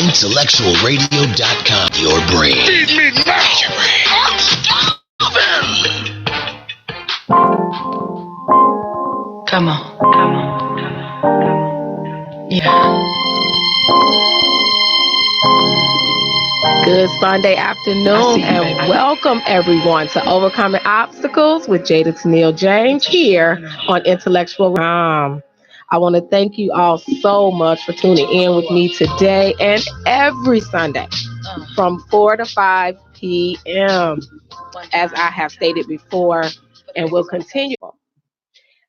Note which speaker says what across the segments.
Speaker 1: IntellectualRadio.com. Your brain. Feed me now. I'm starving.
Speaker 2: Come on. Yeah.
Speaker 3: Good Sunday afternoon and welcome everyone to Overcoming Obstacles with Jayda Tennille James here on Intellectual. I want to thank you all so much for tuning in with me today and every Sunday from 4 to 5 p.m. as I have stated before and will continue.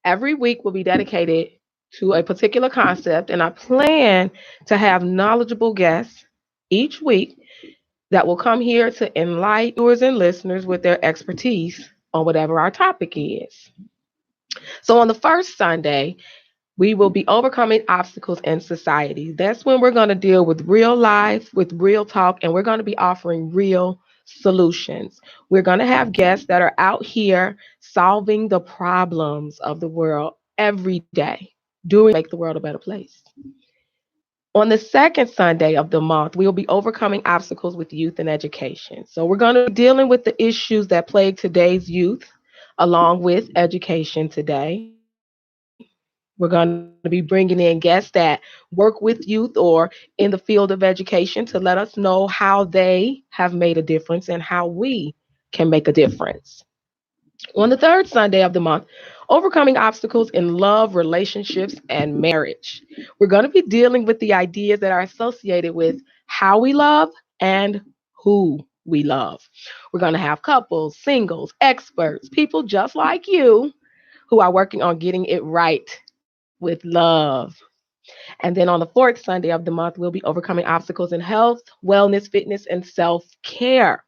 Speaker 3: Every week will be dedicated to a particular concept, and I plan to have knowledgeable guests each week that will come here to enlighten viewers and listeners with their expertise on whatever our topic is. So, on the first Sunday, we will be overcoming obstacles in society. That's when we're going to deal with real life, with real talk, and we're going to be offering real solutions. We're going to have guests that are out here solving the problems of the world every day, doing make the world a better place. On the second Sunday of the month, we will be overcoming obstacles with youth and education. So we're going to be dealing with the issues that plague today's youth, along with education today. We're going to be bringing in guests that work with youth or in the field of education to let us know how they have made a difference and how we can make a difference. On the third Sunday of the month, overcoming obstacles in love, relationships, and marriage. We're going to be dealing with the ideas that are associated with how we love and who we love. We're going to have couples, singles, experts, people just like you who are working on getting it right with love. And then on the fourth Sunday of the month, we'll be overcoming obstacles in health, wellness, fitness, and self care.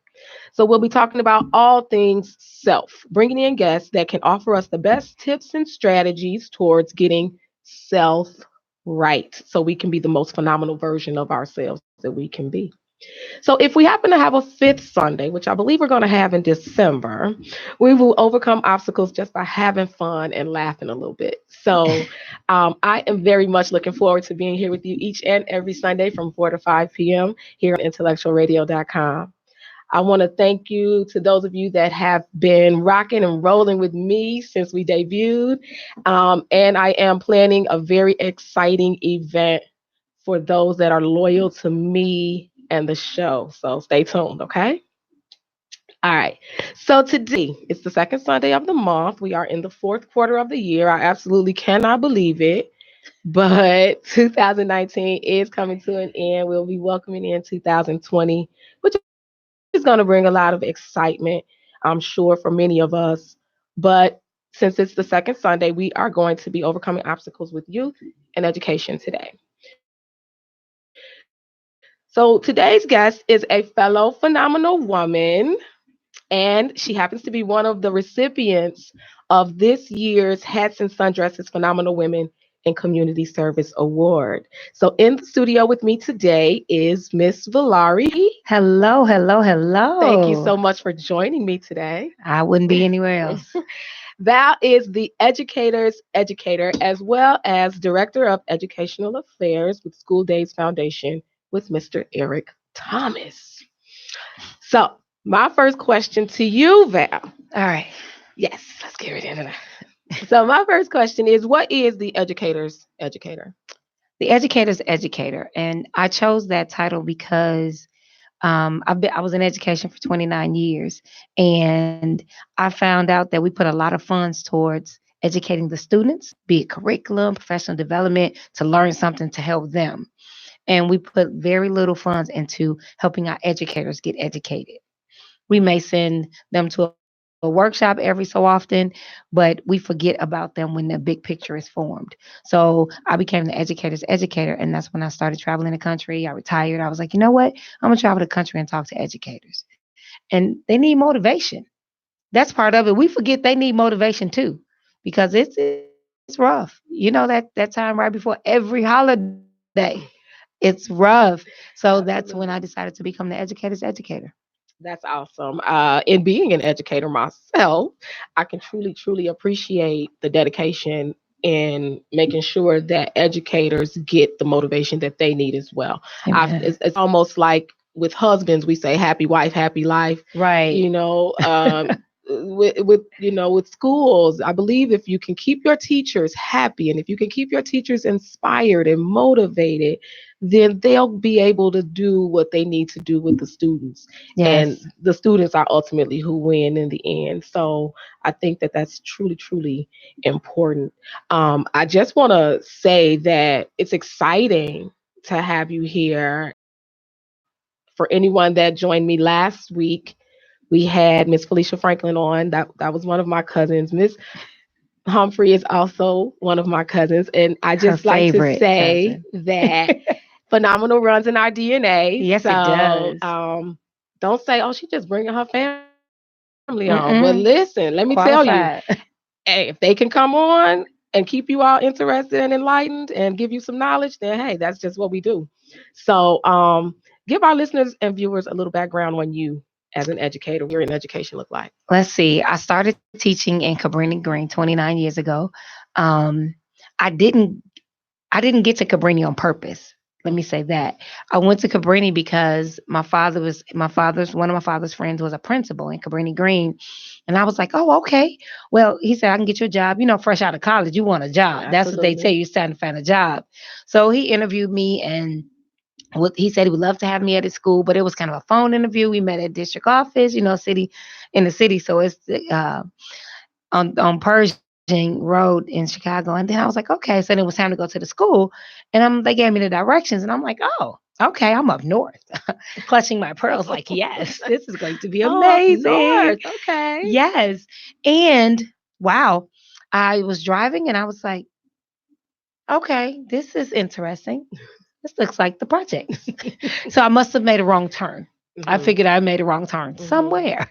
Speaker 3: So we'll be talking about all things self, bringing in guests that can offer us the best tips and strategies towards getting self right so we can be the most phenomenal version of ourselves that we can be. So if we happen to have a fifth Sunday, which I believe we're going to have in December, we will overcome obstacles just by having fun and laughing a little bit. So I am very much looking forward to being here with you each and every Sunday from 4 to 5 p.m. here on IntellectualRadio.com. I want to thank you to those of you that have been rocking and rolling with me since we debuted. And I am planning a very exciting event for those that are loyal to me and the show. So stay tuned, okay? All right. So today, it's the second Sunday of the month. We are in the fourth quarter of the year. I absolutely cannot believe it. But 2019 is coming to an end. We'll be welcoming in 2020, which is going to bring a lot of excitement, I'm sure, for many of us. But since it's the second Sunday, we are going to be overcoming obstacles with youth and education today. So today's guest is a fellow phenomenal woman, and she happens to be one of the recipients of this year's Hats and Sundresses Phenomenal Women in Community Service Award. So in the studio with me today is Miss VaLarie.
Speaker 2: Hello.
Speaker 3: Thank you so much for joining me today.
Speaker 2: I wouldn't be anywhere else.
Speaker 3: Val is the educator's educator as well as director of educational affairs with School Days Foundation with Mr. Eric Thomas. So, my first question to you, Val.
Speaker 2: All right.
Speaker 3: Yes, let's get right into that. So, my first question is what is the educator's educator?
Speaker 2: The educator's educator. And I chose that title because I was in education for 29 years. And I found out that we put a lot of funds towards educating the students, be it curriculum, professional development, to learn something to help them. And we put very little funds into helping our educators get educated. We may send them to a workshop every so often, but we forget about them when the big picture is formed. So I became the educator's educator, and that's when I started traveling the country. I retired. I was like, you know what? I'm going to travel the country and talk to educators. And they need motivation. That's part of it. We forget they need motivation too, because it's rough. You know that time right before every holiday. It's rough. So that's when I
Speaker 3: Absolutely.
Speaker 2: decided to become the educator's educator.
Speaker 3: That's awesome. In being an educator myself, I can truly, truly appreciate the dedication in making sure that educators get the motivation that they need as well. It's almost like with husbands, we say happy wife, happy life.
Speaker 2: Right.
Speaker 3: You know, with schools, I believe if you can keep your teachers happy and if you can keep your teachers inspired and motivated, then they'll be able to do what they need to do with the students.
Speaker 2: Yes.
Speaker 3: And the students are ultimately who win in the end. So I think that that's truly, truly important. I just want to say that it's exciting to have you here. For anyone that joined me last week, we had Miss Felicia Franklin on. That was one of my cousins. Miss Humphrey is also one of my cousins, and I
Speaker 2: Her
Speaker 3: just like to
Speaker 2: favorite
Speaker 3: say
Speaker 2: cousin.
Speaker 3: that phenomenal runs in our DNA.
Speaker 2: Yes, it
Speaker 3: So
Speaker 2: does.
Speaker 3: don't say, "Oh, she just bringing her family on." But listen, let
Speaker 2: Mm-mm.
Speaker 3: me tell you,
Speaker 2: Qualified.
Speaker 3: hey, if they can come on and keep you all interested and enlightened and give you some knowledge, then hey, that's just what we do. So give our listeners and viewers a little background on you as an educator, what your education look like.
Speaker 2: Let's see. I started teaching in Cabrini Green 29 years ago. Um, I didn't I didn't get to Cabrini on purpose. Let me say that. I went to Cabrini because one of my father's friends was a principal in Cabrini Green. And I was like, oh, okay. Well, he said, I can get you a job. Fresh out of college, you want a job. That's what they tell
Speaker 3: Absolutely.
Speaker 2: you. It's time to find a job. So he interviewed me and he said he would love to have me at his school, but it was kind of a phone interview. We met at district office, in the city. So it's on Pershing Road in Chicago. And then I was like, okay. So then it was time to go to the school. And they gave me the directions. And I'm like, oh, okay, I'm up north. Clutching my pearls, like, yes, this is going to be
Speaker 3: Oh, up
Speaker 2: amazing.
Speaker 3: north. Okay.
Speaker 2: Yes. And wow, I was driving and I was like, okay, this is interesting. This looks like the project. So I must have made a wrong turn. I
Speaker 3: Mhm.
Speaker 2: figured I made a wrong turn
Speaker 3: Mhm.
Speaker 2: somewhere.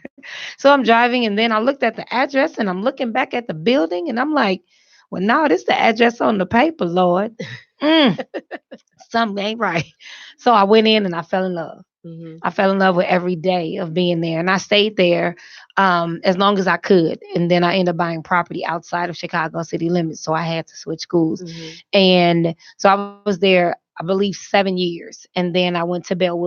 Speaker 2: So I'm driving and then I looked at the address and I'm looking back at the building and I'm like, well, no, this is the address on the paper, Lord. Mm, something ain't right. So I went in and I fell in love.
Speaker 3: Mhm.
Speaker 2: I fell in love with every day of being there. And I stayed there as long as I could. And then I ended up buying property outside of Chicago city limits. So I had to switch schools.
Speaker 3: Mhm.
Speaker 2: And so I was there, I believe, 7 years. And then I went to Bellwood,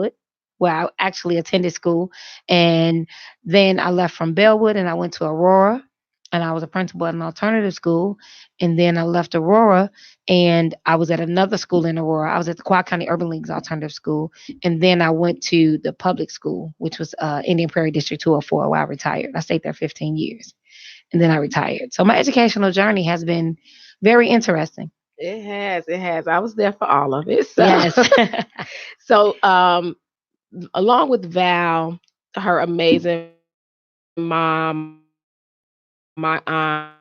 Speaker 2: where I actually attended school. And then I left from Bellwood and I went to Aurora. And I was a principal at an alternative school. And then I left Aurora and I was at another school in Aurora. I was at the Quad County Urban League's alternative school. And then I went to the public school, which was Indian Prairie District 204, where I retired. I stayed there 15 years and then I retired. So my educational journey has been very interesting.
Speaker 3: It has. It has. I was there for all of it. So,
Speaker 2: Yes.
Speaker 3: so along with Val, her amazing mom, my aunt, they inspired me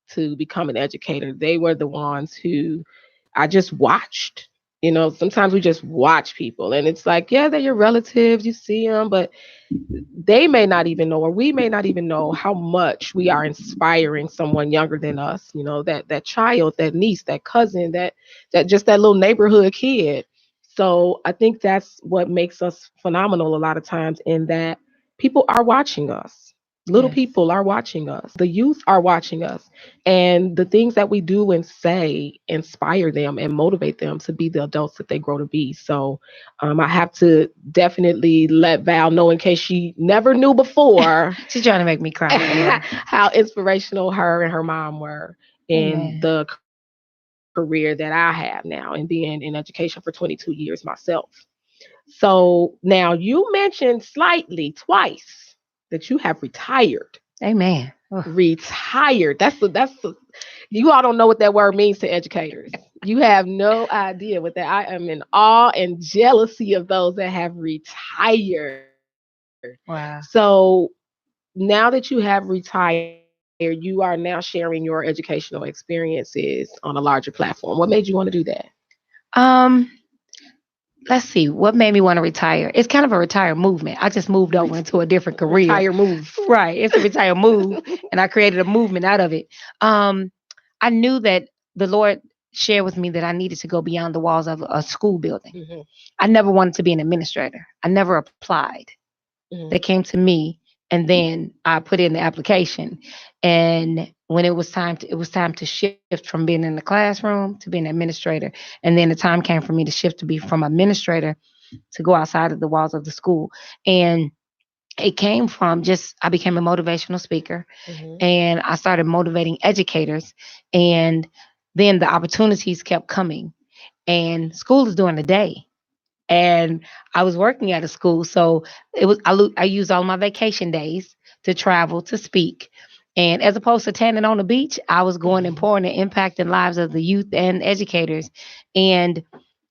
Speaker 3: to become an educator. They were the ones who I just watched. Sometimes we just watch people, and it's like, yeah, they're your relatives. You see them, but they may not even know, or we may not even know how much we are inspiring someone younger than us. That child, that niece, that cousin, that just that little neighborhood kid. So I think that's what makes us phenomenal a lot of times, in that people are watching us. Little
Speaker 2: Yes.
Speaker 3: people are watching us. The youth are watching us. And the things that we do and say inspire them and motivate them to be the adults that they grow to be. So I have to definitely let Val know, in case she never knew before,
Speaker 2: She's trying to make me cry.
Speaker 3: how inspirational her and her mom were in
Speaker 2: Amen.
Speaker 3: the career that I have now, and being in education for 22 years myself. So now you mentioned slightly twice that you have retired.
Speaker 2: Amen. Oh,
Speaker 3: Retired. You all don't know what that word means to educators. You have no idea what that. I am in awe and jealousy of those that have retired.
Speaker 2: wow.
Speaker 3: So now that you have retired, you are now sharing your educational experiences on a larger platform. What made you want to do that?
Speaker 2: Um, let's see. What made me want to retire? It's kind of a retire movement. I just moved over into a different career.
Speaker 3: Retire move.
Speaker 2: Right. It's a retire move. And I created a movement out of it. Um, I knew that the Lord shared with me that I needed to go beyond the walls of a school building.
Speaker 3: Mhm,
Speaker 2: I never wanted to be an administrator. I never applied.
Speaker 3: mhm,
Speaker 2: They came to me and then I put in the application. And when it was time to shift from being in the classroom to being an administrator. And then the time came for me to shift to be from administrator to go outside of the walls of the school. And it came from just I became a motivational speaker,
Speaker 3: Mhm.
Speaker 2: and I started motivating educators. And then the opportunities kept coming. And school is during the day. And I was working at a school, so I used all my vacation days to travel to speak. And as opposed to tanning on the beach, I was going and pouring and impacting lives of the youth and educators. And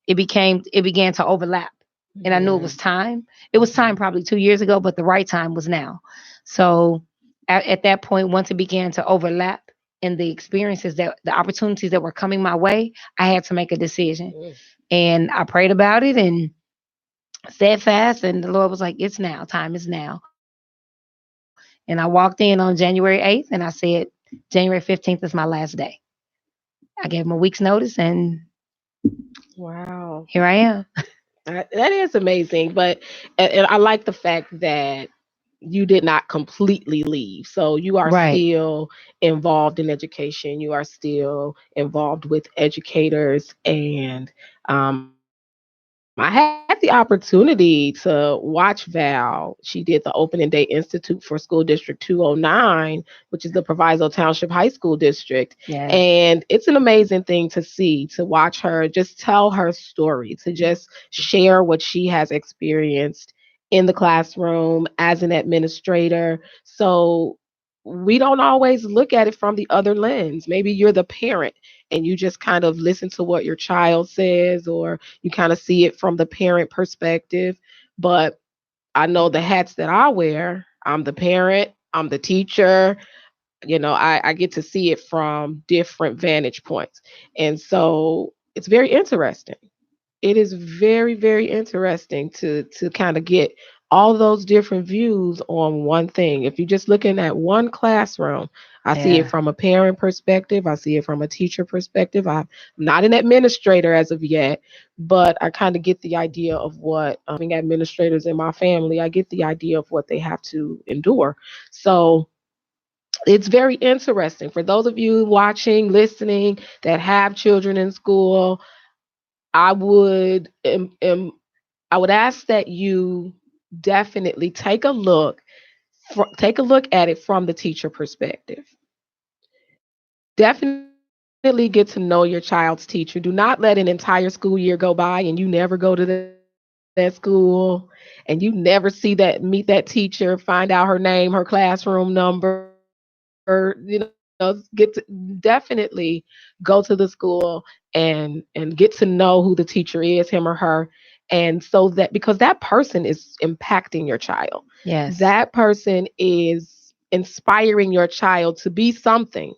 Speaker 2: it began to overlap. And I knew it was
Speaker 3: Mhm.
Speaker 2: time. It was time probably 2 years ago, but the right time was now. So at that point, once it began to overlap and the opportunities that were coming my way, I had to make a decision.
Speaker 3: Mhm.
Speaker 2: And I prayed about it and steadfast, and the Lord was like, "It's now. Time is now." And I walked in on January 8th, and I said, "January 15th is my last day." I gave him a week's notice, and
Speaker 3: Wow.
Speaker 2: here I am.
Speaker 3: That is amazing. But and I like the fact that you did not completely leave. So you are
Speaker 2: Right.
Speaker 3: still involved in education. You are still involved with educators. And I had the opportunity to watch Val. She did the Opening Day Institute for School District 209, which is the Proviso Township High School District.
Speaker 2: Yes.
Speaker 3: And it's an amazing thing to see, to watch her just tell her story, to just share what she has experienced in the classroom as an administrator. So we don't always look at it from the other lens. Maybe you're the parent and you just kind of listen to what your child says, or you kind of see it from the parent perspective. But I know the hats that I wear. I'm the parent, I'm the teacher. I get to see it from different vantage points. And so it's very interesting. It is very, very interesting to kind of get all those different views on one thing. If you're just looking at one classroom, I see it
Speaker 2: Yeah.
Speaker 3: from a parent perspective, I see it from a teacher perspective. I'm not an administrator as of yet, but I kind of get the idea of what administrators in my family, I get the idea of what they have to endure. So it's very interesting for those of you watching, listening, that have children in school. I would I would ask that you definitely take a look at it from the teacher perspective. Definitely get to know your child's teacher. Do not let an entire school year go by and you never go to that school and you never meet that teacher, find out her name, her classroom number, definitely go to the school and get to know who the teacher is, him or her. And so that, because that person is impacting your child,
Speaker 2: Yes.
Speaker 3: that person is inspiring your child to be something,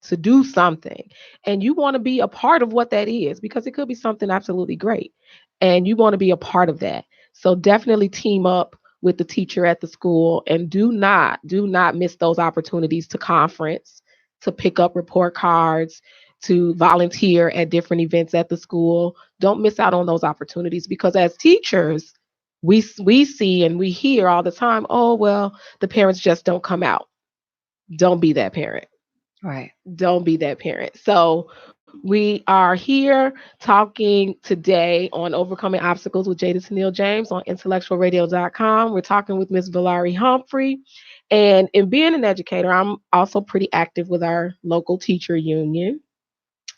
Speaker 3: to do something. And you want to be a part of what that is, because it could be something absolutely great. And you want to be a part of that. So definitely team up with the teacher at the school, and do not miss those opportunities to conference, to pick up report cards, to volunteer at different events at the school. Don't miss out on those opportunities, because as teachers, we see and we hear all the time, oh well, the parents just don't come out. Don't be that parent.
Speaker 2: Right.
Speaker 3: Don't be that parent. So we are here talking today on Overcoming Obstacles with Jayda Tennille James on IntellectualRadio.com. We're talking with Miss VaLarie Humphrey. And in being an educator, I'm also pretty active with our local teacher union.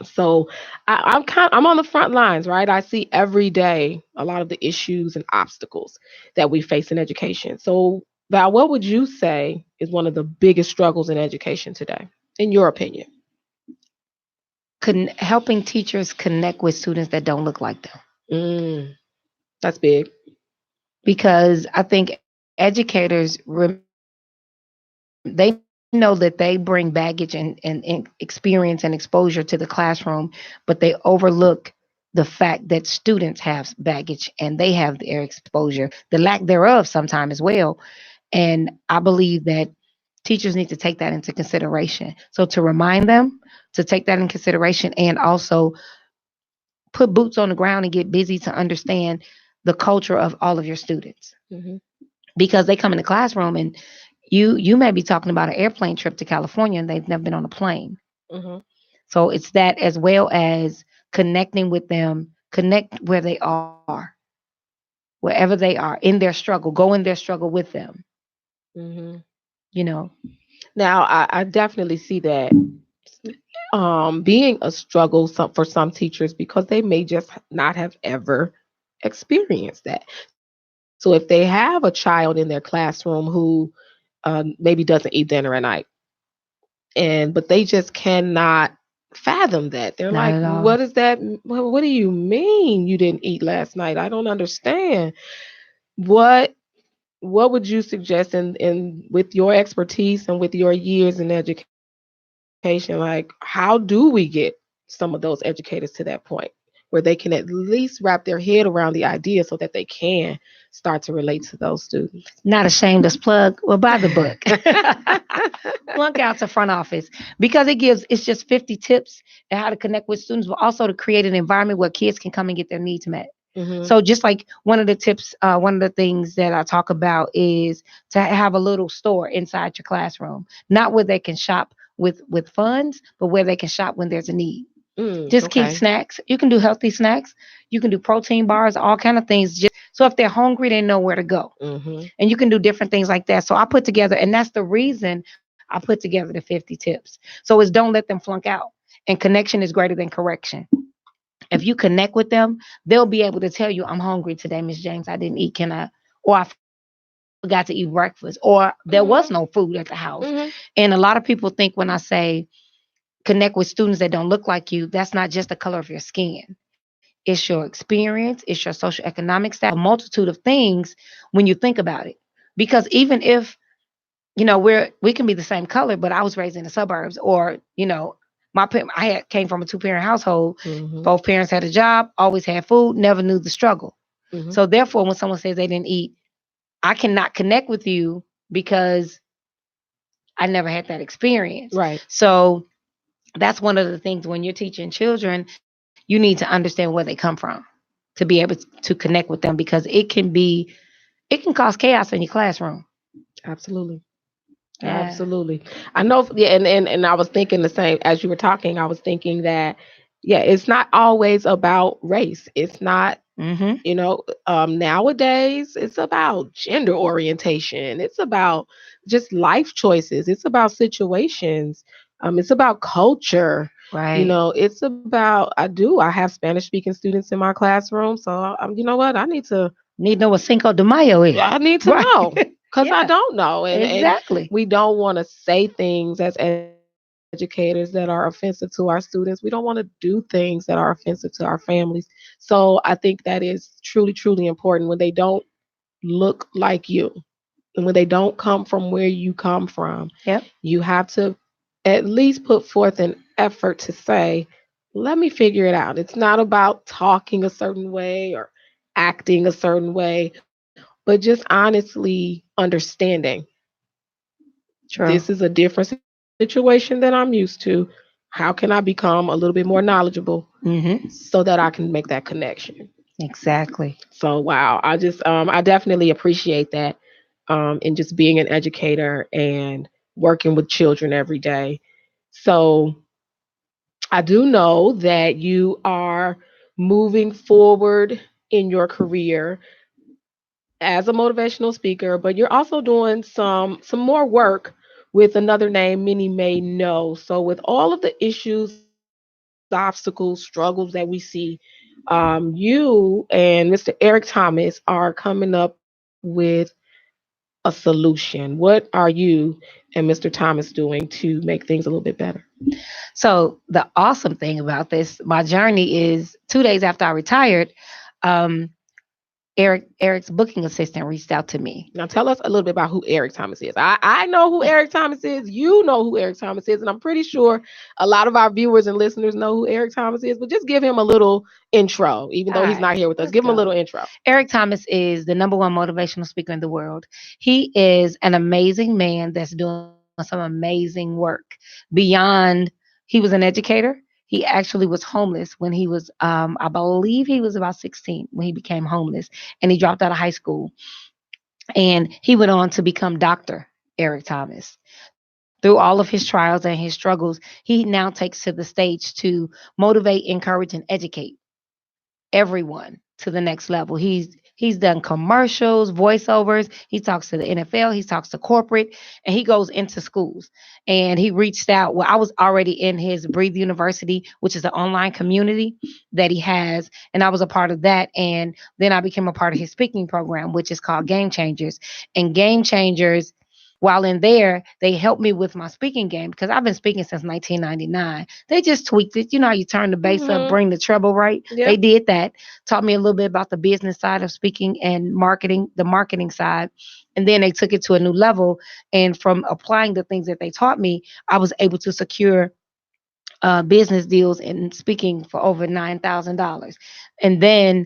Speaker 3: So I'm on the front lines, right? I see every day a lot of the issues and obstacles that we face in education. So Val, what would you say is one of the biggest struggles in education today, in your opinion?
Speaker 2: Helping teachers connect with students that don't look like them.
Speaker 3: Mm, that's big.
Speaker 2: Because I think educators, they know that they bring baggage and experience and exposure to the classroom, but they overlook the fact that students have baggage and they have their exposure, the lack thereof sometimes as well. And I believe that teachers need to take that into consideration. So to remind them to take that in consideration, and also put boots on the ground and get busy to understand the culture of all of your students,
Speaker 3: Hmm.
Speaker 2: because they come in the classroom and You may be talking about an airplane trip to California and they've never been on a plane.
Speaker 3: Hmm.
Speaker 2: So it's that, as well as connecting with them, connect where they are, wherever they are in their struggle, go in their struggle with them,
Speaker 3: Hmm.
Speaker 2: you know.
Speaker 3: Now, I definitely see that being a struggle for some teachers because they may just not have ever experienced that. So if they have a child in their classroom who maybe doesn't eat dinner at night, and but they just cannot fathom that. They're
Speaker 2: Not
Speaker 3: like,
Speaker 2: at
Speaker 3: "What
Speaker 2: all.
Speaker 3: is that? What do you mean you didn't eat last night? I don't understand." What what would you suggest in with your expertise and with your years in education, like how do we get some of those educators to that point where they can at least wrap their head around the idea so that they can start to relate to those students?
Speaker 2: Not a shameless plug. Well, buy the book. Flunk out to front office because it's just 50 tips on how to connect with students, but also to create an environment where kids can come and get their needs met.
Speaker 3: Hmm.
Speaker 2: So just like one of the tips, one of the things that I talk about is to have a little store inside your classroom, not where they can shop with funds, but where they can shop when there's a need. Just keep
Speaker 3: Okay.
Speaker 2: snacks. You can do healthy snacks. You can do protein bars, all kind of things. Just so if they're hungry, they know where to go.
Speaker 3: Hmm.
Speaker 2: And you can do different things like that. So I put together, and that's the reason I put together the 50 tips. So it's don't let them flunk out. And connection is greater than correction. If you connect with them, they'll be able to tell you, I'm hungry today, Miss James. I didn't eat. Can I? Or I forgot to eat breakfast. Or there was no food at the house. And a
Speaker 3: Hmm.
Speaker 2: lot of people think when I say connect with students that don't look like you, that's not just the color of your skin. It's your experience, it's your social economic status, a multitude of things when you think about it. Because even if, we can be the same color, but I was raised in the suburbs, or, came from a two-parent household.
Speaker 3: Hmm.
Speaker 2: Both parents had a job, always had food, never knew the struggle.
Speaker 3: Hmm.
Speaker 2: So therefore, when someone says they didn't eat, I cannot connect with you because I never had that experience.
Speaker 3: Right.
Speaker 2: So that's one of the things when you're teaching children, you need to understand where they come from to be able to connect with them, because it can cause chaos in your classroom.
Speaker 3: Absolutely.
Speaker 2: Yeah.
Speaker 3: Absolutely. I know, yeah, and I was thinking the same as you were talking. I was thinking that, yeah, it's not always about race. It's not,
Speaker 2: Mm-hmm.
Speaker 3: nowadays it's about gender orientation. It's about just life choices. It's about situations. It's about culture.
Speaker 2: Right.
Speaker 3: It's about, I have Spanish speaking students in my classroom. So, you know what?
Speaker 2: Need to know what Cinco de Mayo is.
Speaker 3: I need to
Speaker 2: Right.
Speaker 3: know because I
Speaker 2: Yeah.
Speaker 3: don't know, and
Speaker 2: Exactly.
Speaker 3: we don't want to say things as educators that are offensive to our students. We don't want to do things that are offensive to our families. So I think that is truly, truly important when they don't look like you and when they don't come from where you come from.
Speaker 2: Yep.
Speaker 3: You have to at least put forth an effort to say, let me figure it out. It's not about talking a certain way or acting a certain way, but just honestly understanding this
Speaker 2: True.
Speaker 3: is a different situation than I'm used to. How can I become a little bit more knowledgeable
Speaker 2: Mm-hmm.
Speaker 3: so that I can make that connection?
Speaker 2: Exactly.
Speaker 3: So wow, I definitely appreciate that in just being an educator and working with children every day. So I do know that you are moving forward in your career as a motivational speaker, but you're also doing some more work with another name many may know. So with all of the issues, obstacles, struggles that we see, you and Mr. Eric Thomas are coming up with a solution. What are you and Mr. Thomas doing to make things a little bit better?
Speaker 2: So the awesome thing about this, my journey is 2 days after I retired, um, Eric's booking assistant reached out to me.
Speaker 3: Now tell us a little bit about who Eric Thomas is. I know who Eric Thomas is. You know who Eric Thomas is. And I'm pretty sure a lot of our viewers and listeners know who Eric Thomas is, but just give him a little intro, even
Speaker 2: All
Speaker 3: though he's
Speaker 2: right,
Speaker 3: not here with us.
Speaker 2: let's
Speaker 3: Give him a
Speaker 2: go.
Speaker 3: little intro.
Speaker 2: Eric Thomas is the number one motivational speaker in the world. He is an amazing man that's doing some amazing work beyond. He was an educator. He actually was homeless when he was, I believe he was about 16 when he became homeless, and he dropped out of high school, and he went on to become doctor. Eric Thomas. Through all of his trials and his struggles, he now takes to the stage to motivate, encourage, and educate everyone to the next level. He's done commercials, voiceovers. He talks to the NFL. He talks to corporate, and he goes into schools. And he reached out. Well, I was already in his Breathe University, which is an online community that he has, and I was a part of that. And then I became a part of his speaking program, which is called Game Changers. And Game Changers, while in there, they helped me with my speaking game because I've been speaking since 1999. They just tweaked it. You know how you turn the bass up, bring the treble right?
Speaker 3: Yeah.
Speaker 2: They did that, taught me a little bit about the business side of speaking and marketing, the marketing side. And then they took it to a new level. And from applying the things that they taught me, I was able to secure business deals and speaking for over $9,000. And then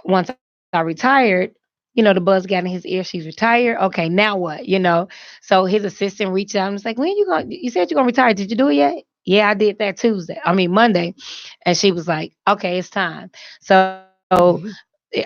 Speaker 2: once I retired, the buzz got in his ear. She's retired. Okay, now what? So his assistant reached out and was like, "When you going? You said you're gonna retire. Did you do it yet?" Yeah, I did that Monday. And she was like, "Okay, it's time." So
Speaker 3: Mhm.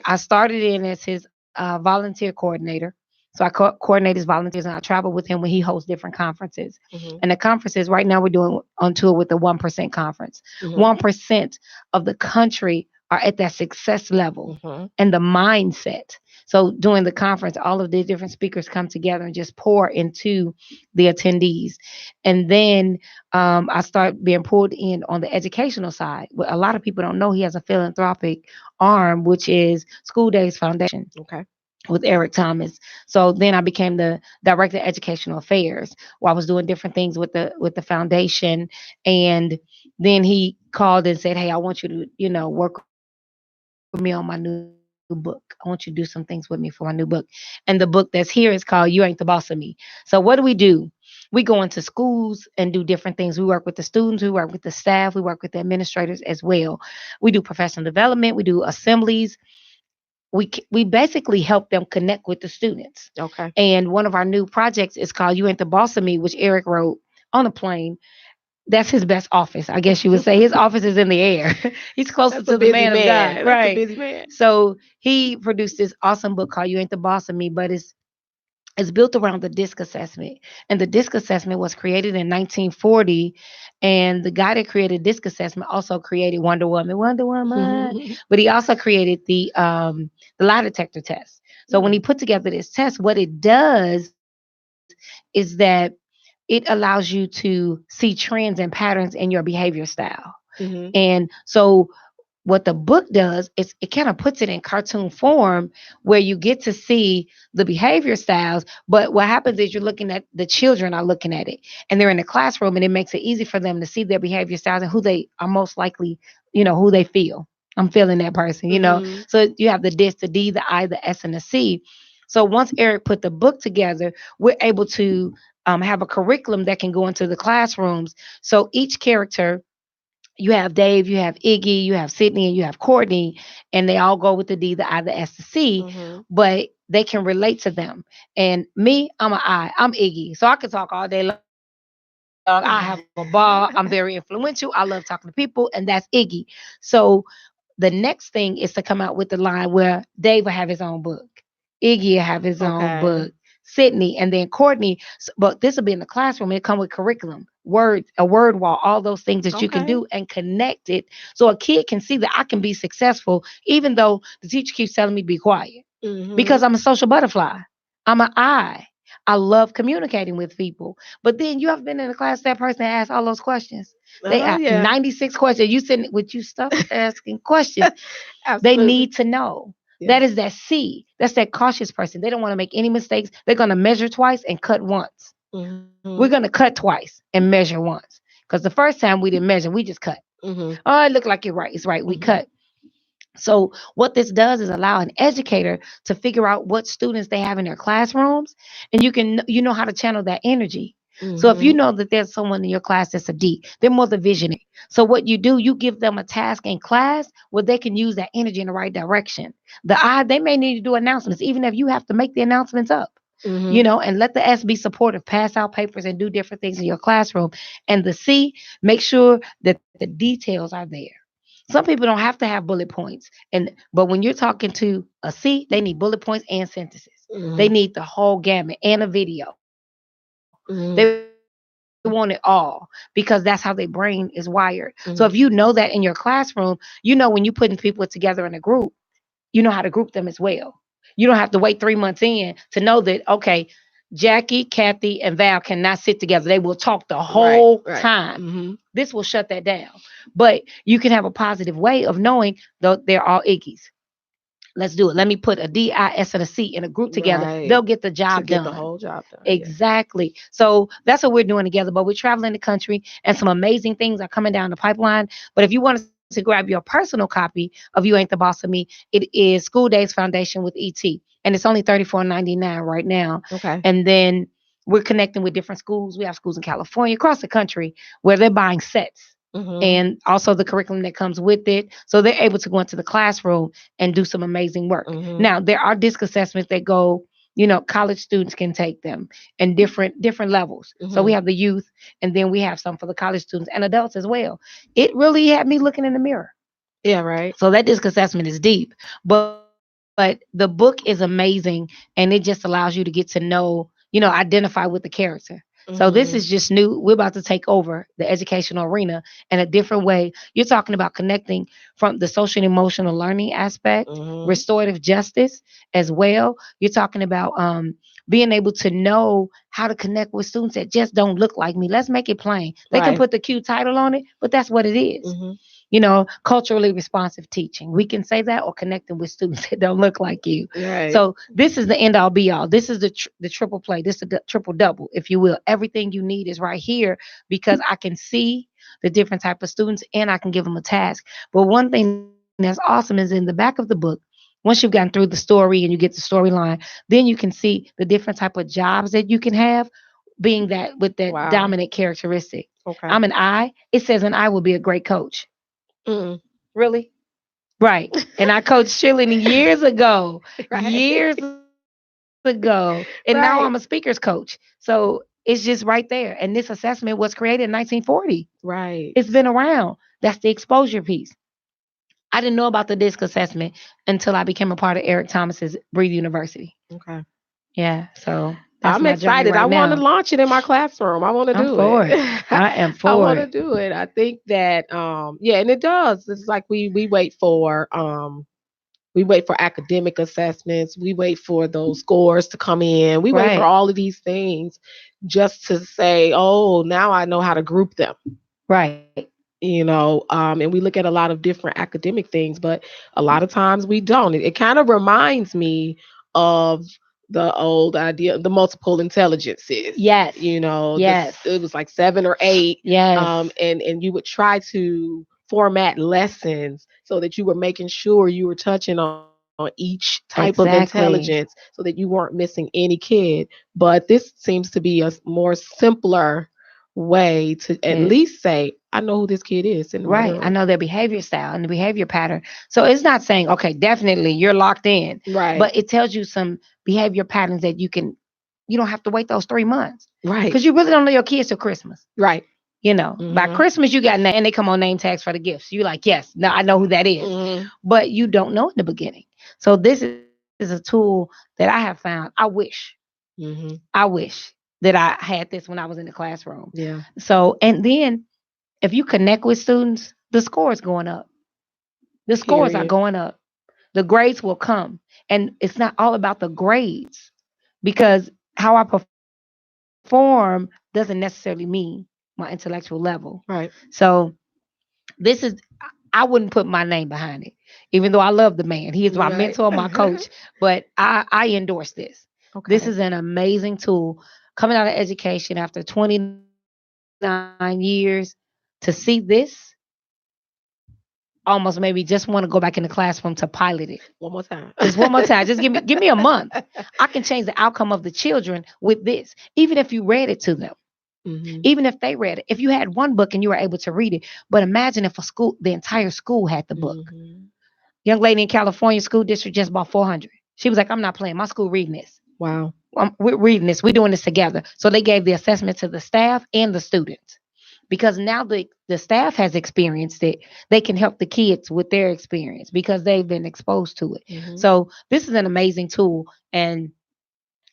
Speaker 2: I started in as his volunteer coordinator. So I coordinate his volunteers, and I travel with him when he hosts different conferences.
Speaker 3: Mhm.
Speaker 2: And the conferences right now we're doing on tour with the 1% conference.
Speaker 3: Mhm.
Speaker 2: 1% of the country are at that success level
Speaker 3: Mhm.
Speaker 2: and the mindset. So during the conference, all of the different speakers come together and just pour into the attendees. And then I start being pulled in on the educational side. What a lot of people don't know, he has a philanthropic arm, which is School Days Foundation
Speaker 3: Okay.
Speaker 2: with Eric Thomas. So then I became the director of educational affairs, where I was doing different things with the foundation. And then he called and said, "Hey, I want you to, work with me on my new book. I want you to do some things with me for my new book." And the book that's here is called You Ain't the Boss of Me. So what do? We go into schools and do different things. We work with the students, we work with the staff, we work with the administrators as well. We do professional development, we do assemblies. We basically help them connect with the students.
Speaker 3: Okay.
Speaker 2: And one of our new projects is called You Ain't the Boss of Me, which Eric wrote on a plane. That's his best office, I guess you would say. His office is in the air. He's closer
Speaker 3: That's a
Speaker 2: to the
Speaker 3: busy
Speaker 2: man of God,
Speaker 3: man. That's a
Speaker 2: right?
Speaker 3: busy man.
Speaker 2: So he produced this awesome book called You Ain't the Boss of Me, but it's built around the DISC assessment. And the DISC assessment was created in 1940. And the guy that created DISC assessment also created Wonder Woman, Wonder Woman. But he also created the lie detector test. So when he put together this test, what it does is that it allows you to see trends and patterns in your behavior style.
Speaker 3: Mhm.
Speaker 2: And so what the book does is it kind of puts it in cartoon form where you get to see the behavior styles. But what happens is you're looking at the children are looking at it and they're in the classroom, and it makes it easy for them to see their behavior styles and who they are most likely, who they feel. I'm feeling that person.
Speaker 3: Mhm.
Speaker 2: So you have the DIS, the D, the I, the S, and the C. So once Eric put the book together, we're able to have a curriculum that can go into the classrooms. So each character, you have Dave, you have Iggy, you have Sydney, and you have Courtney, and they all go with the D, the I, the S, the C,
Speaker 3: Mhm.
Speaker 2: but they can relate to them. And me, I'm Iggy. So I can talk all day long. I have a ball. I'm very influential. I love talking to people, and that's Iggy. So the next thing is to come out with the line where Dave will have his own book, Iggy will have his own book,
Speaker 3: Okay.
Speaker 2: Sydney, and then Courtney. But this will be in the classroom. It come with curriculum, words, a word wall, all those things that you can
Speaker 3: Okay.
Speaker 2: do and connect it so a kid can see that I can be successful, even though the teacher keeps telling me to be quiet because
Speaker 3: Mhm.
Speaker 2: I'm a social butterfly. I'm an I. I love communicating with people. But then you have been in a class that person that asks all those questions. They
Speaker 3: Oh
Speaker 2: ask
Speaker 3: yeah.
Speaker 2: 96 questions. You sitting with you stuff asking questions. They
Speaker 3: Absolutely.
Speaker 2: need to know.
Speaker 3: Yeah.
Speaker 2: That is that C. That's that cautious person. They don't want to make any mistakes. They're going to measure twice and cut once.
Speaker 3: Mhm.
Speaker 2: We're going to cut twice and measure once. Because the first time we didn't measure, we just cut.
Speaker 3: Mhm.
Speaker 2: Oh, it looked like you're right. It's right. We
Speaker 3: Mhm.
Speaker 2: cut. So what this does is allow an educator to figure out what students they have in their classrooms, and you know how to channel that energy. So if you
Speaker 3: Mhm.
Speaker 2: know that there's someone in your class that's a D, they're more the visionary. So what you do, you give them a task in class where they can use that energy in the right direction. The I, they may need to do announcements, even if you have to make the announcements up,
Speaker 3: Mhm.
Speaker 2: and let the S be supportive, pass out papers and do different things in your classroom. And the C, make sure that the details are there. Some people don't have to have bullet points. But when you're talking to a C, they need bullet points and sentences. They
Speaker 3: Mhm.
Speaker 2: need the whole gamut and a video.
Speaker 3: Mhm.
Speaker 2: They want it all because that's how their brain is wired. So if you know
Speaker 3: Mhm.
Speaker 2: that in your classroom, when you're putting people together in a group, you know how to group them as well. You don't have to wait 3 months in to know that, okay, Jackie, Kathy, and Val cannot sit together. They will talk the
Speaker 3: Right.
Speaker 2: whole
Speaker 3: Right.
Speaker 2: time.
Speaker 3: Mhm.
Speaker 2: This will shut that down. But you can have a positive way of knowing that they're all Iggies. Let's do it. Let me put a DIS and a C in a group together.
Speaker 3: Right.
Speaker 2: They'll get the
Speaker 3: To
Speaker 2: job
Speaker 3: get the
Speaker 2: done.
Speaker 3: whole job done. Yeah.
Speaker 2: Exactly. So that's what we're doing together. But we're traveling the country and some amazing things are coming down the pipeline. But if you want to grab your personal copy of You Ain't the Boss of Me, it is School Days Foundation with ET. And it's only $34.99 right now.
Speaker 3: Okay.
Speaker 2: And then we're connecting with different schools. We have schools in California, across the country, where they're buying sets
Speaker 3: Mhm.
Speaker 2: and also the curriculum that comes with it. So they're able to go into the classroom and do some amazing work.
Speaker 3: Mhm.
Speaker 2: Now, there are disc assessments that go, college students can take them and different levels. So we
Speaker 3: Mhm.
Speaker 2: have the youth, and then we have some for the college students and adults as well. It really had me looking in the mirror.
Speaker 3: Yeah. Right.
Speaker 2: So that disc assessment is deep, but the book is amazing, and it just allows you to get to know, identify with the character. So this
Speaker 3: Mhm.
Speaker 2: is just new. We're about to take over the educational arena in a different way. You're talking about connecting from the social and emotional learning aspect,
Speaker 3: Mhm.
Speaker 2: restorative justice as well. You're talking about being able to know how to connect with students that just don't look like me. Let's make it plain. They can
Speaker 3: Right.
Speaker 2: put the cute title on it, but that's what it is.
Speaker 3: Mhm.
Speaker 2: Culturally responsive teaching. We can say that, or connecting with students that don't look like you.
Speaker 3: Right.
Speaker 2: So this is the end all be all. This is the triple play. This is the triple double, if you will. Everything you need is right here because I can see the different type of students and I can give them a task. But one thing that's awesome is in the back of the book. Once you've gotten through the story and you get the storyline, then you can see the different type of jobs that you can have, being that with that
Speaker 3: Wow.
Speaker 2: dominant characteristic.
Speaker 3: Okay.
Speaker 2: I'm an I. It says an I will be a great coach.
Speaker 3: Mm.
Speaker 2: Really? Right. And I coached cheerleading years ago,
Speaker 3: Right.
Speaker 2: years ago. And now I'm a speaker's coach.
Speaker 3: Right.
Speaker 2: So it's just right there. And this assessment was created in 1940. It's
Speaker 3: Right.
Speaker 2: been around. That's the exposure piece. I didn't know about the DISC assessment until I became a part of Eric Thomas's Breathe University.
Speaker 3: Okay.
Speaker 2: Yeah. So that's
Speaker 3: I'm
Speaker 2: my journey
Speaker 3: excited. I
Speaker 2: right
Speaker 3: want to
Speaker 2: now.
Speaker 3: launch it in my classroom. I want to
Speaker 2: I'm
Speaker 3: do it.
Speaker 2: for it. I am
Speaker 3: I
Speaker 2: for
Speaker 3: want to
Speaker 2: it.
Speaker 3: do it. I think that yeah, and it does. It's like we wait for academic assessments. We wait for those scores to come in. We wait for
Speaker 2: Right.
Speaker 3: all of these things just to say, "Oh, now I know how to group them."
Speaker 2: Right.
Speaker 3: And we look at a lot of different academic things, but a lot of times we don't. It kind of reminds me of the old idea of the multiple intelligences.
Speaker 2: Yes.
Speaker 3: This
Speaker 2: Yes.
Speaker 3: it was like seven or eight,
Speaker 2: Yes.
Speaker 3: and you would try to format lessons so that you were making sure you were touching on each type of intelligence
Speaker 2: Exactly.
Speaker 3: so that you weren't missing any kid. But this seems to be a more simpler way to at
Speaker 2: It,
Speaker 3: least say, I know who this kid is sitting in my
Speaker 2: right. I
Speaker 3: room.
Speaker 2: know their behavior style and the behavior pattern. So it's not saying, okay, definitely you're locked in,
Speaker 3: Right.
Speaker 2: but it tells you some behavior patterns that you don't have to wait those 3 months
Speaker 3: Right.
Speaker 2: because you really don't know your kids till Christmas.
Speaker 3: Right.
Speaker 2: By
Speaker 3: Mhm.
Speaker 2: Christmas, you got name, and they come on name tags for the gifts. You're like, yes, now I know who that is,
Speaker 3: Mhm.
Speaker 2: but you don't know in the beginning. So this is a tool that I have found.
Speaker 3: Mhm.
Speaker 2: I wish that I had this when I was in the classroom.
Speaker 3: Yeah.
Speaker 2: So, and then if you connect with students, the score is going up. The scores are
Speaker 3: Period.
Speaker 2: going up. The grades will come. And it's not all about the grades because how I perform doesn't necessarily mean my intellectual level.
Speaker 3: Right.
Speaker 2: So this is, I wouldn't put my name behind it, even though I love the man. He is my
Speaker 3: Right.
Speaker 2: mentor, my coach, but I endorse this. This
Speaker 3: Okay.
Speaker 2: is an amazing tool coming out of education after 29 years to see this almost made me just want to go back in the classroom to pilot it.
Speaker 3: One more time.
Speaker 2: Just one more time. Just give me a month. I can change the outcome of the children with this. Even if you read it to them.
Speaker 3: Mhm.
Speaker 2: Even if they read it. If you had one book and you were able to read it. But imagine if the entire school had the book.
Speaker 3: Mhm.
Speaker 2: Young lady in California school district just bought 400. She was like, I'm not playing. My school reading this.
Speaker 3: Wow.
Speaker 2: We're reading this. We're doing this together. So they gave the assessment to the staff and the students. Because now the staff has experienced it, they can help the kids with their experience because they've been exposed to it.
Speaker 3: Mhm.
Speaker 2: So this is an amazing tool and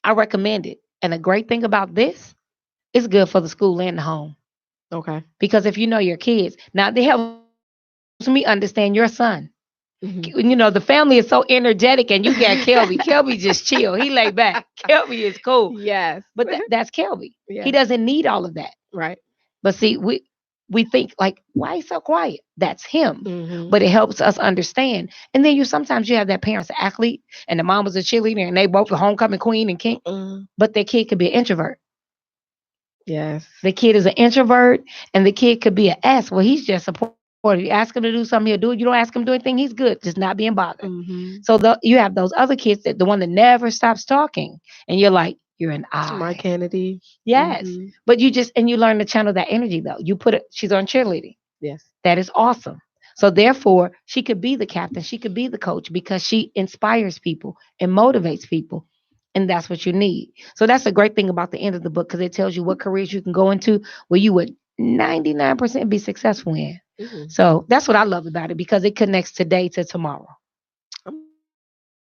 Speaker 2: I recommend it. And the great thing about this, it's good for the school and the home.
Speaker 3: Okay.
Speaker 2: Because if you know your kids, now it helps me understand your son.
Speaker 3: Hmm.
Speaker 2: The family is so energetic, and you got Kelby. Kelby just chill. He lay back. Kelby is cool.
Speaker 3: Yes.
Speaker 2: But that's Kelby. He
Speaker 3: Yes.
Speaker 2: doesn't need all of that.
Speaker 3: Right.
Speaker 2: But see, we think like, why he so quiet? That's him.
Speaker 3: Hmm.
Speaker 2: But it helps us understand. And then sometimes you have that parent's an athlete and the mom was a cheerleader and they both the homecoming queen and king,
Speaker 3: Hmm.
Speaker 2: but their kid could be an introvert.
Speaker 3: Yes.
Speaker 2: The kid is an introvert and the kid could be an S. Well, he's just supportive. You ask him to do something, he'll do it. You don't ask him to do anything, he's good, just not being bothered.
Speaker 3: Hmm.
Speaker 2: So you have those other kids that the one that never stops talking, and you're like, you're an
Speaker 3: Mark
Speaker 2: I.
Speaker 3: Kennedy.
Speaker 2: Yes.
Speaker 3: Hmm.
Speaker 2: But you learn to channel that energy though. You put it, she's on cheerleading.
Speaker 3: Yes.
Speaker 2: That is awesome. So therefore, she could be the captain, she could be the coach because she inspires people and motivates people. And that's what you need. So that's a great thing about the end of the book because it tells you what careers you can go into where you would 99% be successful in.
Speaker 3: Hmm.
Speaker 2: So that's what I love about it because it connects today to tomorrow.
Speaker 3: I'm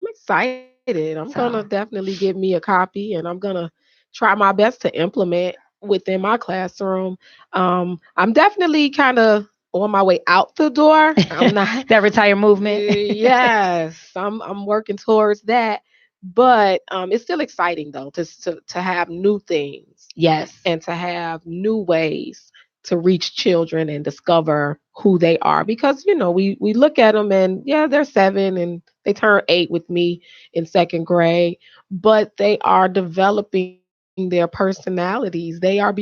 Speaker 3: excited. I'm
Speaker 2: So
Speaker 3: gonna definitely get me a copy, and I'm gonna try my best to implement within my classroom. I'm definitely kind of on my way out the door. I'm not.
Speaker 2: that retire movement.
Speaker 3: Yes, I'm working towards that, but it's still exciting though to have new things
Speaker 2: Yes.
Speaker 3: and to have new ways to reach children and discover who they are because we look at them and yeah, they're 7 and they turn 8 with me in second grade, but they are developing their personalities. They are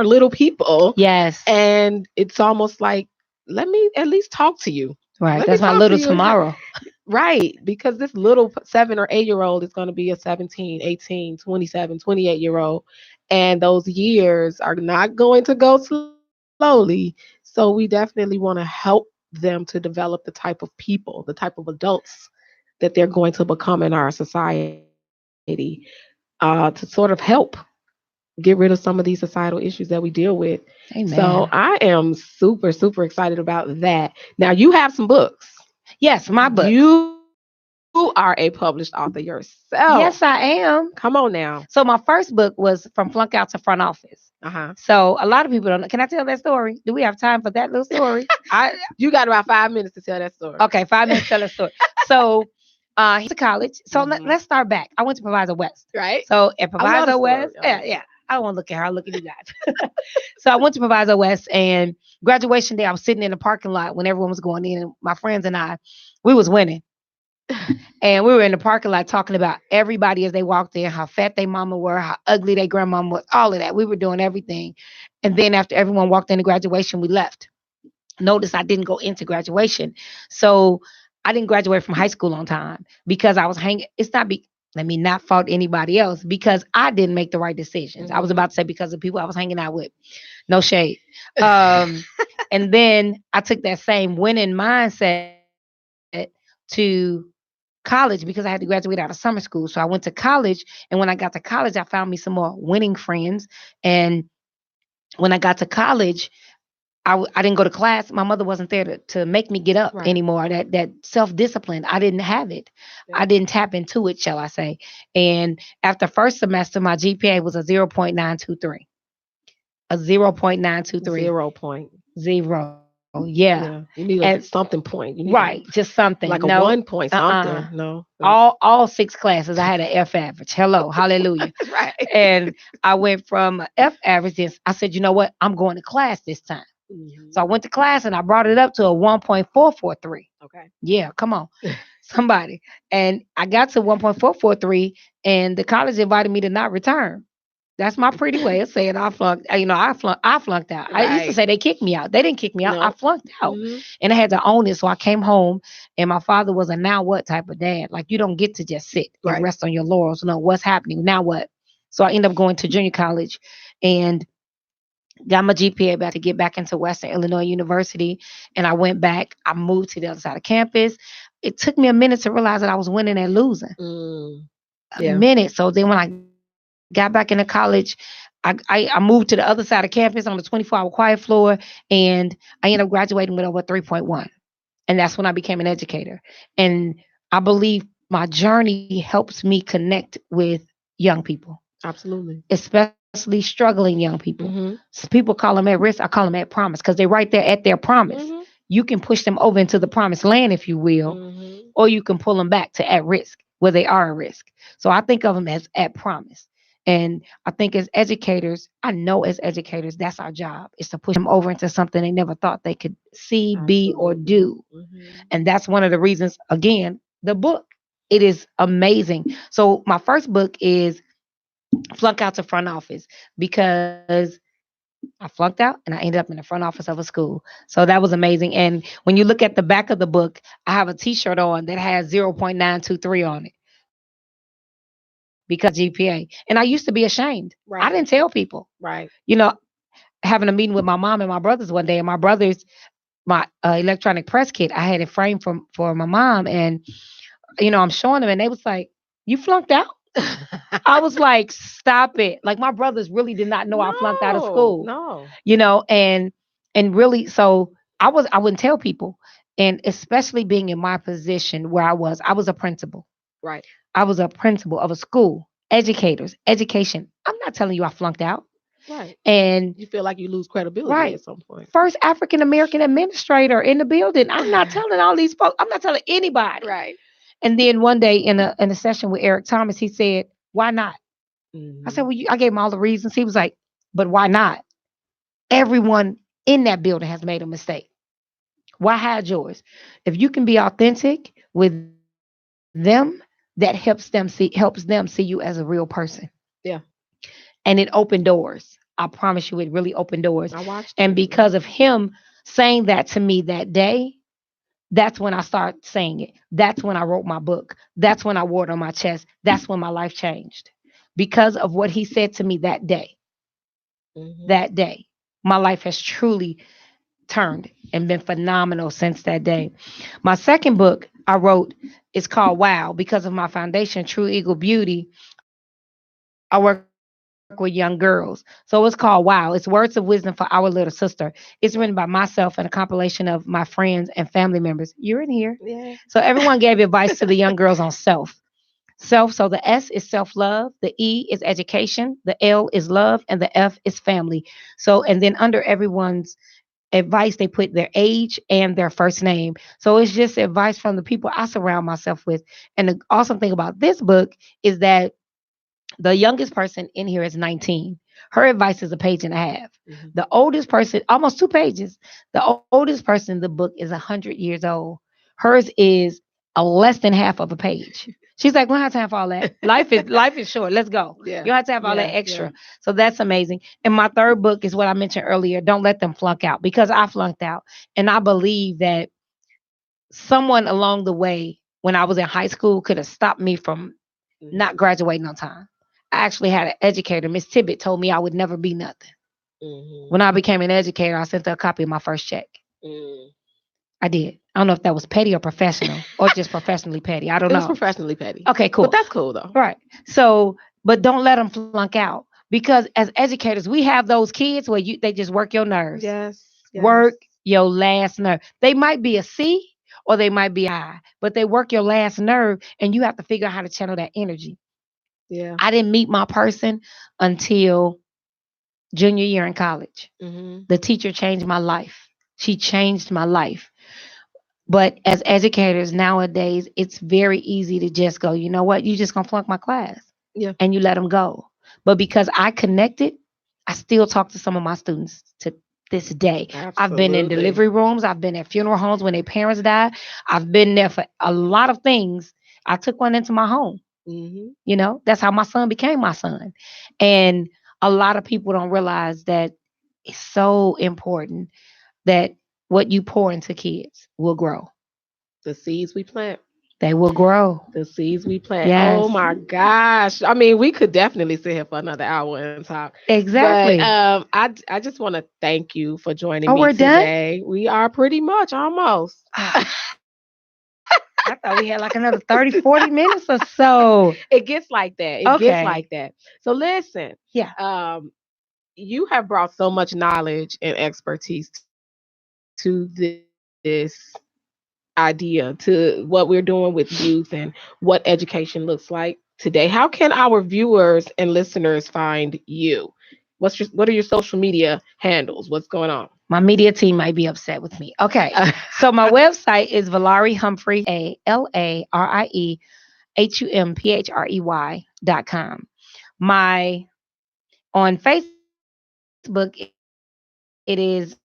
Speaker 3: little people,
Speaker 2: Yes.
Speaker 3: and it's almost like, let me at least talk to you.
Speaker 2: Right.
Speaker 3: Let me
Speaker 2: That's my
Speaker 3: talk to
Speaker 2: little
Speaker 3: you.
Speaker 2: tomorrow.
Speaker 3: Right, because this little 7 or 8 year old is going to be a 17, 18, 27, 28 year old. And those years are not going to go slowly. So we definitely want to help them to develop the type of people, the type of adults that they're going to become in our society, to sort of help get rid of some of these societal issues that we deal with. So I
Speaker 2: Amen.
Speaker 3: am super, super excited about that. Now, you have some books.
Speaker 2: Yes, my books.
Speaker 3: You are a published author yourself.
Speaker 2: Yes, I
Speaker 3: Come
Speaker 2: am.
Speaker 3: on now.
Speaker 2: So my first book was From Flunk Out to Front Office.
Speaker 3: Uh-huh.
Speaker 2: So a lot of people don't know. Can I tell that story? Do we have time for that little story? I
Speaker 3: You got about 5 minutes to tell that story.
Speaker 2: Okay, 5 minutes tell a story. So he went to college. So
Speaker 3: Hmm.
Speaker 2: let's start back. I went to Proviso West.
Speaker 3: Right?
Speaker 2: So at
Speaker 3: I love the
Speaker 2: Proviso
Speaker 3: story.
Speaker 2: West,
Speaker 3: I
Speaker 2: yeah,
Speaker 3: love the
Speaker 2: yeah.
Speaker 3: story.
Speaker 2: I don't want to look at her. I look at you guys. So I went to Proviso West and graduation day, I was sitting in the parking lot when everyone was going in. And my friends and I, we was winning. And we were in the parking lot talking about everybody as they walked in, how fat they mama were, how ugly their grandmama was, all of that. We were doing everything. And then after everyone walked into graduation, we left. Notice I didn't go into graduation. So I didn't graduate from high school on time because I was hanging. It's not let me not fault anybody else because I didn't make the right decisions. I was
Speaker 3: Hmm.
Speaker 2: about to say because of people I was hanging out with. No shade. Um, and then I took that same winning mindset to college because I had to graduate out of summer school. So I went to college. And when I got to college, I found me some more winning friends. And when I got to college, I didn't go to class. My mother wasn't there to make me get up
Speaker 3: Right.
Speaker 2: anymore. That self discipline, I didn't have it.
Speaker 3: Yeah.
Speaker 2: I didn't tap into it, shall I say? And after first semester, my GPA was a 0.923. A 0.923.
Speaker 3: 0 point.
Speaker 2: Zero. Yeah.
Speaker 3: Yeah. You need
Speaker 2: And
Speaker 3: a something point. You need
Speaker 2: right, just something.
Speaker 3: like a
Speaker 2: No.
Speaker 3: 1 point
Speaker 2: Uh-uh.
Speaker 3: something. No.
Speaker 2: All 6 classes, I had an F average. Hello, hallelujah.
Speaker 3: Right.
Speaker 2: And I went from a F average. I said, you know what? I'm going to class this time.
Speaker 3: Hmm.
Speaker 2: So I went to class and I brought it up to a 1.443.
Speaker 3: Okay.
Speaker 2: Yeah, come on, somebody. And I got to 1.443, and the college invited me to not return. That's my pretty way of saying I flunked. I flunked out. I used to
Speaker 3: Right.
Speaker 2: say they kicked me out. They didn't kick me out. I
Speaker 3: No.
Speaker 2: flunked out,
Speaker 3: Hmm.
Speaker 2: and I had to own it. So I came home, and my father was a now what type of dad. Like you don't get to just sit and
Speaker 3: Right.
Speaker 2: rest on your laurels. No, what's happening now? What? So I ended up going to junior college, and got my GPA back to get back into Western Illinois University. And I went back. I moved to the other side of campus. It took me a minute to realize that I was winning and losing.
Speaker 3: Mm.
Speaker 2: A
Speaker 3: Yeah.
Speaker 2: minute. So then when I got back into college, I moved to the other side of campus on the 24-hour quiet floor. And I ended up graduating with over 3.1. And that's when I became an educator. And I believe my journey helps me connect with young people,
Speaker 3: Absolutely.
Speaker 2: especially struggling young people.
Speaker 3: Mm-hmm.
Speaker 2: People call them at risk. I call them at promise because they're right there at their promise.
Speaker 3: Mm-hmm.
Speaker 2: You can push them over into the promised land, if you will,
Speaker 3: Mm-hmm.
Speaker 2: or you can pull them back to at risk where they are at risk. So I think of them as at promise. And I think as educators, I know as educators, that's our job is to push them over into something they never thought they could see, be, or
Speaker 3: Absolutely.
Speaker 2: do.
Speaker 3: Mm-hmm.
Speaker 2: And that's one of the reasons, again, the book. It is amazing. So my first book is Flunk Out to Front Office because I flunked out and I ended up in the front office of a school. So that was amazing. And when you look at the back of the book, I have a t-shirt on that has 0.923 on it because of GPA. And I used to be ashamed. I
Speaker 3: Right.
Speaker 2: didn't tell people.
Speaker 3: Right.
Speaker 2: You know, having a meeting with my mom and my brothers one day, and my brothers, my electronic press kit, I had it framed for my mom, and I'm showing them, and they was like, "You flunked out." I was like, "Stop it!" Like my brothers really did not know I flunked out of
Speaker 3: No.
Speaker 2: school.
Speaker 3: No.
Speaker 2: And really, so I wouldn't tell people, and especially being in my position where I was a principal.
Speaker 3: Right.
Speaker 2: I was a principal of a school, educators, education. I'm not telling you I flunked out.
Speaker 3: Right.
Speaker 2: And
Speaker 3: You feel like you lose credibility
Speaker 2: right,
Speaker 3: at some point.
Speaker 2: first African American administrator in the building. I'm not telling all these folks. I'm not telling anybody.
Speaker 3: Right.
Speaker 2: And then one day in a session with Eric Thomas, he said, "Why not?" I said,
Speaker 3: Mm-hmm.
Speaker 2: "Well, I gave him all the reasons." He was like, "But why not? Everyone in that building has made a mistake. Why hide yours? If you can be authentic with them, that helps them see you as a real person."
Speaker 3: Yeah.
Speaker 2: And it opened doors. I promise you, it really opened doors.
Speaker 3: I watched
Speaker 2: And
Speaker 3: it.
Speaker 2: because of him saying that to me that day, that's when I started saying it. That's when I wrote my book. That's when I wore it on my chest. That's when my life changed because of what he said to me that day.
Speaker 3: Mm-hmm.
Speaker 2: That day, my life has truly turned and been phenomenal since that day. My second book I wrote is called Wow because of my foundation, True Eagle Beauty. I work with young girls. So it's called Wow. It's words of wisdom for our little sister. It's written by myself and a compilation of my friends and family members. You're in here.
Speaker 3: Yeah.
Speaker 2: So everyone gave advice to the young girls on self. Self, so the S is self love, the E is education, the L is love, and the F is family. So, and then under everyone's advice, they put their age and their first name. So it's just advice from the people I surround myself with. And the awesome thing about this book is that the youngest person in here is 19. Her advice is a page and a half.
Speaker 3: Mm-hmm.
Speaker 2: The oldest person, almost 2 pages. The oldest person in the book is 100 years old. Hers is a less than half of a page. She's like, we don't have time for all that. Life is short. Let's go.
Speaker 3: Yeah.
Speaker 2: You don't have to have all
Speaker 3: Yeah.
Speaker 2: that extra. So that's amazing. And my third book is what I mentioned earlier. Don't let them flunk out because I flunked out. And I believe that someone along the way when I was in high school could have stopped me from not
Speaker 3: Mm-hmm.
Speaker 2: graduating on time. I actually had an educator, Miss Tibbet, told me I would never be nothing.
Speaker 3: Mm-hmm.
Speaker 2: When I became an educator, I sent her a copy of my first check.
Speaker 3: Mm.
Speaker 2: I did. I don't know if that was petty or professional or just professionally petty. I don't
Speaker 3: It was
Speaker 2: know.
Speaker 3: professionally petty.
Speaker 2: Okay,
Speaker 3: But
Speaker 2: cool.
Speaker 3: that's cool though.
Speaker 2: Right. So, but don't let them flunk out because as educators, we have those kids where they just work your nerves.
Speaker 3: Yes.
Speaker 2: Work
Speaker 3: Yes.
Speaker 2: your last nerve. They might be a C or they might be a I, but they work your last nerve and you have to figure out how to channel that energy.
Speaker 3: Yeah.
Speaker 2: I didn't meet my person until junior year in college.
Speaker 3: Mm-hmm.
Speaker 2: The teacher changed my life. She changed my life. But as educators nowadays, it's very easy to just go, you know what, you just gonna flunk my class
Speaker 3: Yeah.
Speaker 2: and you let them go. But because I connected, I still talk to some of my students to this day. I've been in
Speaker 3: Absolutely.
Speaker 2: delivery rooms, I've been at funeral homes when their parents died, I've been there for a lot of things. I took one into my home.
Speaker 3: Mm-hmm.
Speaker 2: That's how my son became my son. And a lot of people don't realize that it's so important that what you pour into kids will grow.
Speaker 3: The seeds we plant.
Speaker 2: They will grow.
Speaker 3: The seeds we plant. Oh
Speaker 2: Yes,
Speaker 3: my gosh. I mean, we could definitely sit here for another hour and talk. But
Speaker 2: exactly.
Speaker 3: I just want to thank you for joining
Speaker 2: Oh,
Speaker 3: me
Speaker 2: we're done?
Speaker 3: today. We are pretty much almost.
Speaker 2: I thought we had like another 30, 40 minutes or so.
Speaker 3: It gets like that. It gets
Speaker 2: Okay.
Speaker 3: like that. So listen,
Speaker 2: Yeah.
Speaker 3: you have brought so much knowledge and expertise to this idea, to what we're doing with youth and what education looks like today. How can our viewers and listeners find you? what are your social media handles? What's going on?
Speaker 2: My media team might be upset with me. Okay. So my website is VaLarie Humphrey, VaLarieHumphrey.com. My on Facebook, it is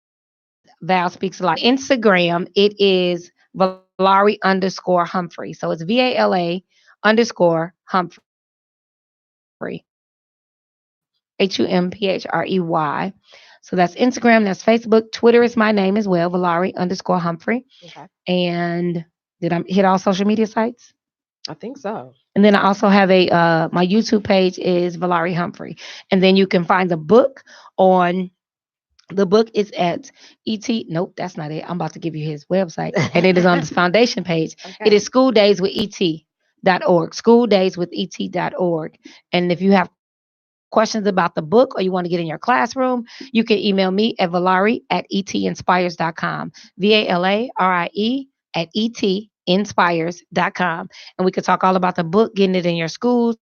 Speaker 2: Val Speaks Live. Instagram, it is VaLarie_Humphrey. So it's VALA_Humphrey. Humphrey. So that's Instagram, that's Facebook. Twitter is my name as well, VaLarie_Humphrey.
Speaker 3: Okay.
Speaker 2: And did I hit all social media sites?
Speaker 3: I think so.
Speaker 2: And then I also have my YouTube page is VaLarie Humphrey. And then you can find the book is at nope, that's not it. I'm about to give you his website. And it is on this foundation page. Okay. It is schooldayswithet.org. Schooldayswithet.org. And if you have questions about the book or you want to get in your classroom, you can email me at VaLarie@etinspires.com. VALARIE@etinspires.com. And we could talk all about the book, getting it in your schools,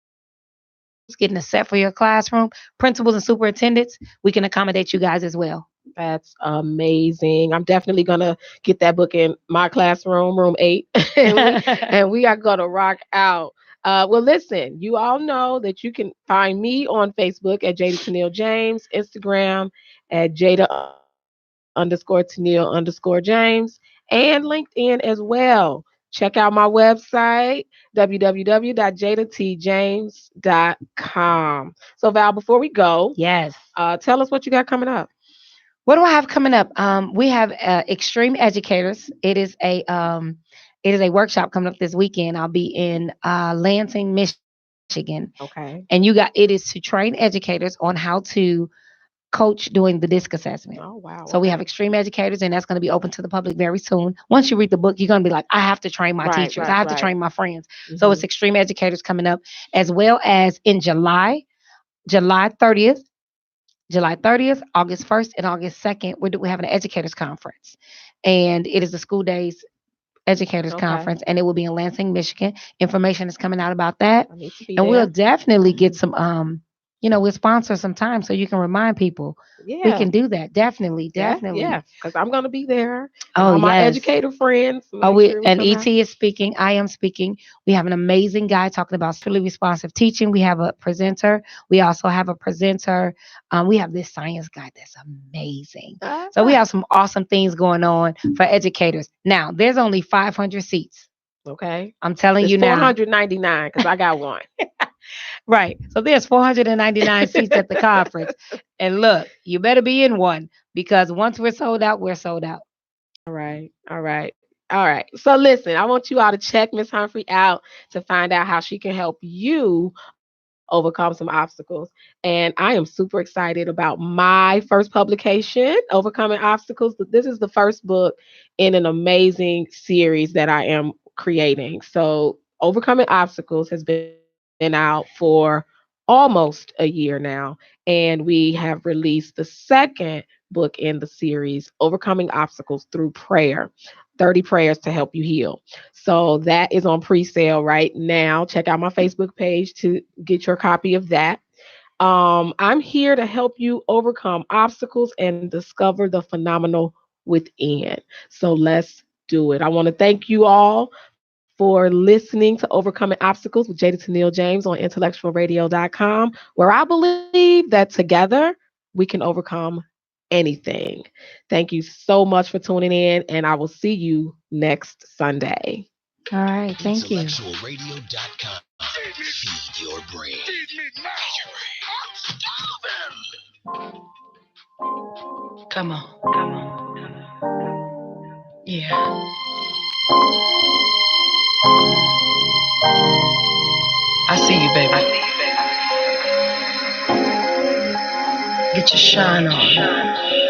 Speaker 2: getting a set for your classroom. Principals and superintendents, we can accommodate you guys as well.
Speaker 3: That's amazing. I'm definitely going to get that book in my classroom, room 8. and we are going to rock out. Well, listen, you all know that you can find me on Facebook at Jayda Tennille James, Instagram at Jayda_Tennille_James, and LinkedIn as well. Check out my website, www.jaydatjames.com. So, Val, before we go,
Speaker 2: yes,
Speaker 3: tell us what you got coming up.
Speaker 2: What do I have coming up? We have Extreme Educators. It is a workshop coming up this weekend. I'll be in Lansing, Michigan.
Speaker 3: Okay.
Speaker 2: And it is to train educators on how to coach doing the DISC assessment.
Speaker 3: Oh, wow.
Speaker 2: So we have Extreme Educators, and that's going to be open to the public very soon. Once you read the book, you're going to be like, I have to train my teachers. I have to train my friends. Mm-hmm. So it's Extreme Educators coming up, as well as in July 30th, August 1st, and August 2nd, we have an educators conference. And it is the School Days Educators Conference, and it will be in Lansing, Michigan. Information is coming out about that. And we'll definitely get some, we'll sponsor some time so you can remind people. Yeah. We can do that. Definitely.
Speaker 3: Yeah, because I'm going to be there. All my educator friends.
Speaker 2: And ET is speaking. I am speaking. We have an amazing guy talking about truly responsive teaching. We have a presenter. We also have a presenter. We have this science guy that's amazing. So we have some awesome things going on for educators. Now, there's only 500 seats.
Speaker 3: Okay.
Speaker 2: I'm telling you now.
Speaker 3: 499 because I got one.
Speaker 2: Right. So there's 499 seats at the conference. And look, you better be in one, because once we're sold out, we're sold out.
Speaker 3: All right. So listen, I want you all to check Miss Humphrey out to find out how she can help you overcome some obstacles. And I am super excited about my first publication, Overcoming Obstacles. This is the first book in an amazing series that I am creating. So Overcoming Obstacles has been out for almost a year now, and we have released the second book in the series, Overcoming Obstacles Through Prayer, 30 Prayers to Help You Heal. So that is on pre-sale right now. Check out my Facebook page to get your copy of that. I'm here to help you overcome obstacles and discover the phenomenal within. So let's do it. I want to thank you all for listening to Overcoming Obstacles with Jayda Tennille James on IntellectualRadio.com, where I believe that together we can overcome anything. Thank you so much for tuning in, and I will see you next Sunday.
Speaker 2: All right, thank you.
Speaker 1: IntellectualRadio.com. Feed your brain. Feed me now. I'm starving.
Speaker 2: Come on. Yeah. I see you, baby. Get your shine on.